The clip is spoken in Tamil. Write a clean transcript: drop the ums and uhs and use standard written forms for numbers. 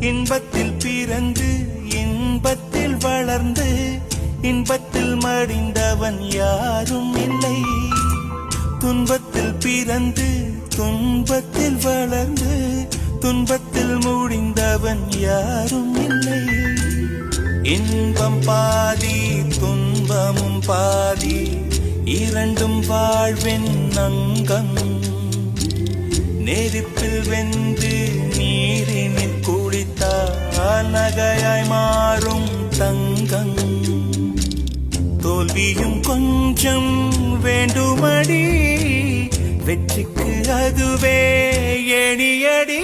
இன்பத்தில் பிறந்து இன்பத்தில் வளர்ந்து இன்பத்தில் மடிந்தவன் யாரும் இல்லை. துன்பத்தில் பிறந்து துன்பத்தில் வளர்ந்து துன்பத்தில் முடிந்தவன் யாரும் இல்லை. இன்பம் பாதி துன்பமும் பாதி இரண்டும் வாழ்வின் அங்கம். நெருப்பில் வென்று நீரினில் குளித்தால் நகையாய் மாறும் தங்கம். தோல்வியும் கொஞ்சம் வேண்டுமடி, வெற்றிக்கு அதுவே எணியடி.